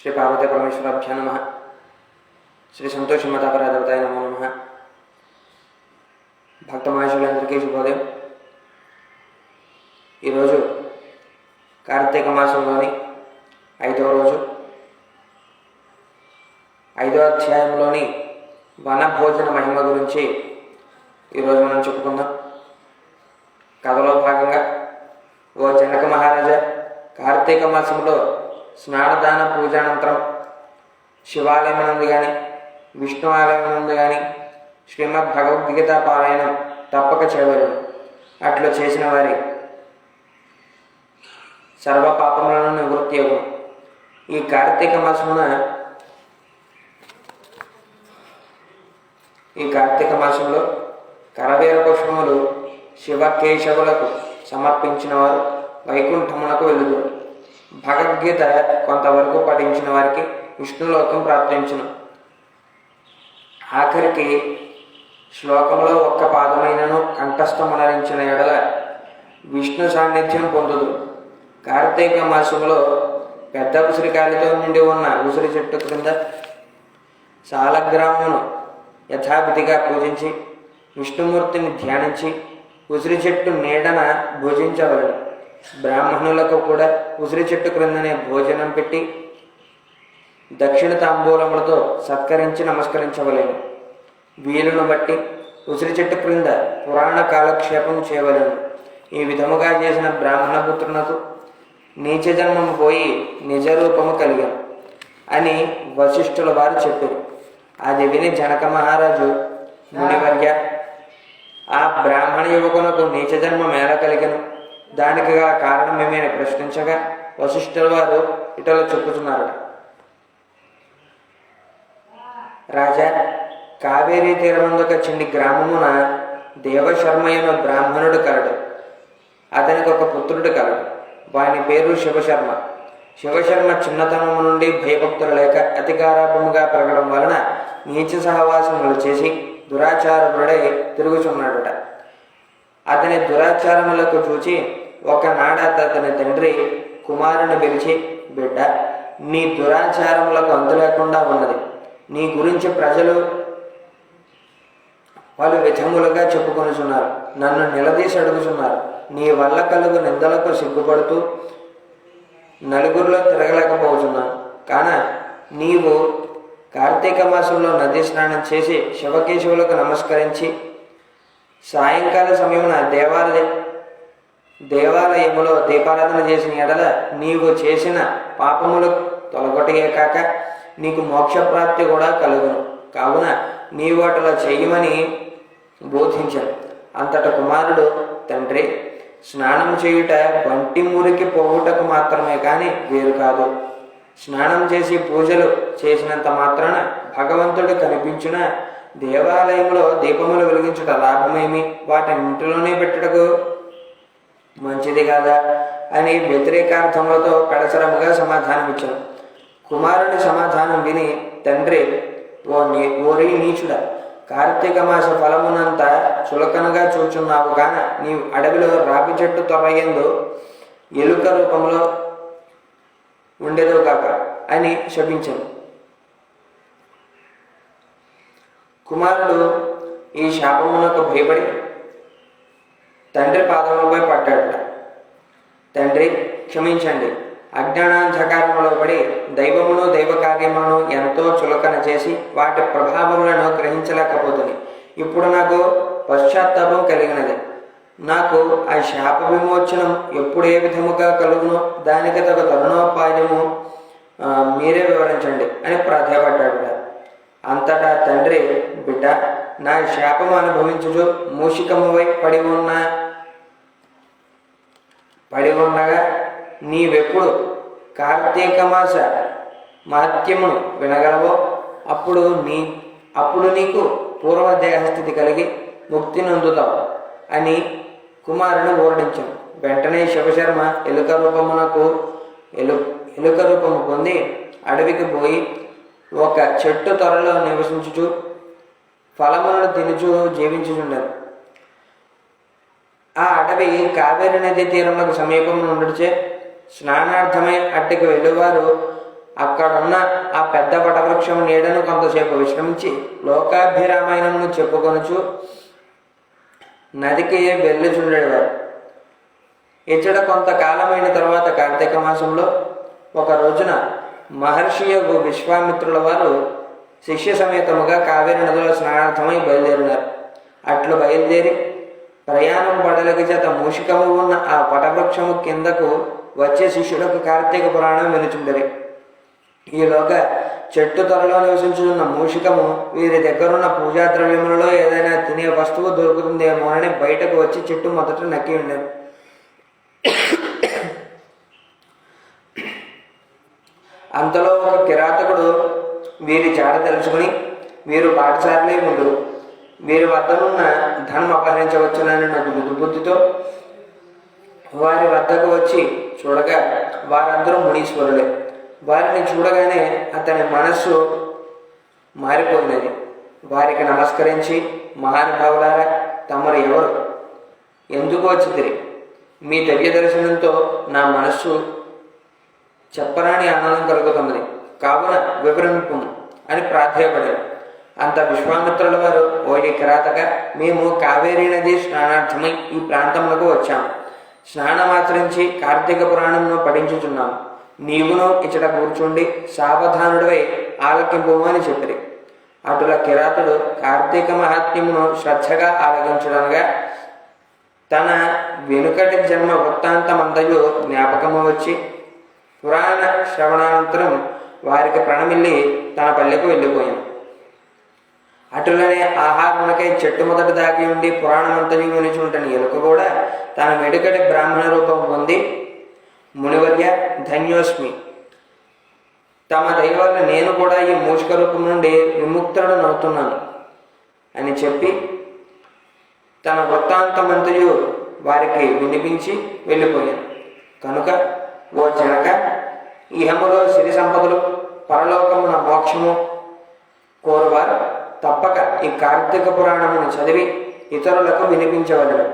श्री पार्वती परमेश्वराभ्यां नमः। श्री संतोषी माता परादेवताय नमो नमः। भक्त మహేశ్వరులందరికీ శుభోదయం। ఈరోజు కార్తీక మాసంలోని 5వ రోజు 5వ అధ్యాయంలోని వనభోజన మహిమ గురించి ఈరోజు మనం చెప్పుకుందాం। కథలో భాగంగా ఓ జనక మహారాజా, కార్తీక మాసంలో స్నానదాన పూజానంతరం శివాలయమునందు కానీ విష్ణు ఆలయమునందు కానీ శ్రీమద్ భగవద్గీత పారాయణం తప్పక చేయవలెను। అట్లు చేసిన వారి సర్వ పాపములను నివృత్తి అగును। ఈ కార్తీక మాసంలో కరవేర పుష్పములు శివకేశవులకు సమర్పించిన వారు వైకుంఠమునకు వెళ్ళుదురు। భగవద్గీత కొంతవరకు పఠించిన వారికి విష్ణులోకం ప్రాప్తించును। ఆఖరికి శ్లోకంలో ఒక్క పాదమైనను కంఠస్థమునరించిన ఎడల విష్ణు సాన్నిధ్యం పొందుదు। కార్తీక మాసంలో పెద్ద ఉసిరికాయలతో నిండి ఉన్న ఉసిరి చెట్టు క్రింద సాలగ్రామమును యథావిధిగా పూజించి విష్ణుమూర్తిని ధ్యానించి ఉసిరి చెట్టు నీడన భోజించవలెను। బ్రాహ్మణులకు కూడా ఉసిరి చెట్టు క్రిందనే భోజనం పెట్టి దక్షిణ తాంబూలములతో సత్కరించి నమస్కరించవలెను। వీలును బట్టి ఉసిరి చెట్టు క్రింద పురాణ కాలక్షేపం చేయవలెను। ఈ విధముగా చేసిన బ్రాహ్మణ పుత్రునకు నీచ జన్మము పోయి నిజరూపము కలిగాను అని వశిష్ఠుల వారు చెప్పారు। అది విని జనక మహారాజు, మునివర్య, ఆ బ్రాహ్మణ యువకునకు నీచ జన్మం ఎలా కలిగను, దానికి కారణం ఏమైనా ప్రశ్నించగా వశిష్ఠుల వారు ఇటలో చెప్పుతున్నారు। రాజా, కావేరీ తీరమందొక చిన్ని గ్రామమున దేవశర్మయ్యన బ్రాహ్మణుడు కలడు। అతనికి ఒక పుత్రుడు కలడు। వాని పేరు శివశర్మ। శివశర్మ చిన్నతనము నుండి భయభక్తులు లేక అతిగారాభముగా పెరగడం వలన నీచ సహవాసములు చేసి దురాచారుడై తిరుగుచున్నాడుట। అతని దురాచారములకు చూచి ఒకనాడు అతని తండ్రి కుమారుని పిలిచి, బిడ్డ, నీ దురాచారములకు అంతు లేకుండా ఉన్నది। నీ గురించి ప్రజలు పలు విధములుగా చెప్పుకొనుచున్నారు, నన్ను నిలదీసి అడుగుచున్నారు। నీ వల్ల కలుగు నిందలకు సిగ్గుపడుతూ నలుగురిలో తిరగలేకపోతున్నాను। కాన నీవు కార్తీక మాసంలో నదీ స్నానం చేసి శివకేశవులకు నమస్కరించి సాయంకాల సమయమున దేవాలయములో దీపారాధన చేసిన ఎడల నీవు చేసిన పాపములు తొలగొట్టగే కాక నీకు మోక్షప్రాప్తి కూడా కలుగును। కావున నీవు అట్లా చేయమని బోధించాను। అంతట కుమారుడు, తండ్రి, స్నానం చేయుట వంటి మురికి పోవుటకు మాత్రమే కానీ వేరు కాదు। స్నానం చేసి పూజలు చేసినంత మాత్రాన భగవంతుడు కనిపించిన దేవాలయంలో దీపములు వెలిగించుట లాభమేమి, వాటినింటిలోనే పెట్టుటకు మంచిది కాదా అని వ్యతిరేకార్థములతో పెడసరముగా సమాధానమిచ్చాను। కుమారుని సమాధానం విని తండ్రి, ఓరి నీచుడా, కార్తీక మాస ఫలమునంతా చులకనగా చూచున్నావు కాన నీవు అడవిలో రావి చెట్టు తొరయందు ఎలుక రూపంలో ఉండేదో కాక అని శపించాను। కుమారుడు ఈ శాపమునకు భయపడి తండ్రి పాదములపై పడ్డాడు। తండ్రి, క్షమించండి, అజ్ఞానాంధకారములో పడి దైవమును దైవ కార్యములను ఎంతో చులకన చేసి వాటి ప్రభావములను గ్రహించలేకపోతుంది। ఇప్పుడు నాకు పశ్చాత్తాపం కలిగినది। నాకు ఆ శాప విమోచనం ఎప్పుడు ఏ విధముగా కలుగునో దానికి తగ తరుణోపాయము మీరే వివరించండి అని ప్రాధేయపడ్డాడు। అంతటా తండ్రి, బిడ్డ, నా శాపము అనుభవించుచు మూషికమువై పడి ఉండగా నీవెప్పుడు కార్తీక మాస మహత్యమును వినగలవో అప్పుడు నీకు పూర్వ దేహస్థితి కలిగి ముక్తి నొందుతావు అని కుమారుని ఓరడించాను। వెంటనే శివశర్మ ఎలుక రూపము పొంది అడవికి పోయి ఒక చెట్టు త్వరలో నివసించుచు ఫలములను తినుచు జీవించుచుండరు। ఆ అడవి కావేరి నదీ తీరములకు సమీపమున ఉండుచే స్నానార్థమై అట్టికి వెళ్ళేవారు అక్కడున్న ఆ పెద్ద వటవృక్షం నీడను కొంతసేపు విశ్రమించి లోకాభిరామాయణమును చెప్పుకొనుచు నదికి వెళ్ళుచుండేవారు. ఇచ్చట కొంతకాలమైన తర్వాత కార్తీక మాసంలో ఒక రోజున మహర్షి యొక్క విశ్వామిత్రుల వారు శిష్య సమేతముగా కావేరి నదిలో స్నానార్థమై బయలుదేరినారు. అట్లు బయలుదేరి ప్రయాణం పడలకి చేత మూషికము ఉన్న ఆ వటవృక్షము కిందకు వచ్చే శిష్యులకు కార్తీక పురాణం వినుచుండరి. ఈలోగా చెట్టు త్వరలో నివసించుతున్న మూషికము వీరి దగ్గరున్న పూజా ద్రవ్యములలో ఏదైనా తినే వస్తువు దొరుకుతుందేమో అని బయటకు వచ్చి చెట్టు మొదట నక్కి ఉండేది. అంతలో ఒక కిరాతకుడు వీరి జాడ తెలుసుకుని వీరు పాఠశాలలే ముందు వీరి వద్దనున్న ధనం అపహరించవచ్చునని బుద్ధితో వారి వద్దకు వచ్చి చూడగా వారందరూ మునీశ్వరులే. వారిని చూడగానే అతని మనస్సు మారిపోయినది. వారికి నమస్కరించి, మహానుభావులారా, తమరు ఎవరు, ఎందుకు వచ్చితిరి? మీ దివ్య దర్శనంతో నా మనస్సు చెప్పరాని ఆనందం కలుగుతున్నది, కావున వివరింపు అని ప్రార్థేయపడారు. అంత విశ్వామిత్రుల వారు, ఓ ఈ కిరాతక, మేము కావేరీ నది స్నానార్థమై ఈ ప్రాంతంలోకి వచ్చాము. స్నానమాచరించి కార్తీక పురాణంను పఠించుచున్నాము. నీవును ఇచ్చట కూర్చుండి సావధానుడివై ఆలకింపు అని చెప్పిరి. అటుల కిరాతుడు కార్తీక మహాత్మ్యమును శ్రద్ధగా ఆలకించడనగా తన వెనుకటి జన్మ వృత్తాంతమంతయు జ్ఞాపకము వచ్చి పురాణ శ్రవణానంతరం వారికి ప్రణమిల్లి తన పల్లెకు వెళ్ళిపోయాను. అటులనే ఆహారమునకై చెట్టు మొదట దాగి ఉండి పురాణమంతయు వినిచుంటని ఎలుక కూడా తన వెనుకటి బ్రాహ్మణ రూపం పొంది, మునివర్య ధన్యోస్మి, తమ దయ వల్ల నేను కూడా ఈ మూషిక రూపం నుండి విముక్తుడనవుతున్నాను అని చెప్పి తన వృత్తాంతమంతయు వారికి వినిపించి వెళ్ళిపోయాను. కనుక ఓ జనక, ఇహములో సిరి సంపదలు, పరలోకమున మోక్షము కోరువారు తప్పక ఈ కార్తీక పురాణమును చదివి ఇతరులకు వినిపించవలెను.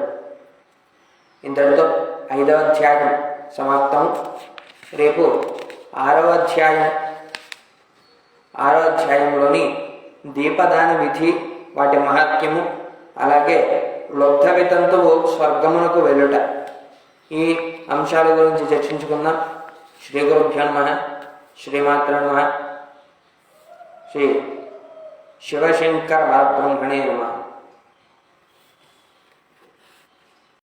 ఇంతటితో 5వ అధ్యాయం సమాప్తం. రేపు 6వ అధ్యాయంలోని దీపదాన విధి, వాటి మహత్యము, అలాగే లబ్ధ వితంతువు స్వర్గమునకు వెళ్ళుట, ఈ అంశాల గురించి చర్చించుకుందాం. శ్రీ గురుభ్యో నమః. శ్రీమాత్రే నమః. శ్రీ శివశంకర పరబ్రహ్మణే నమః.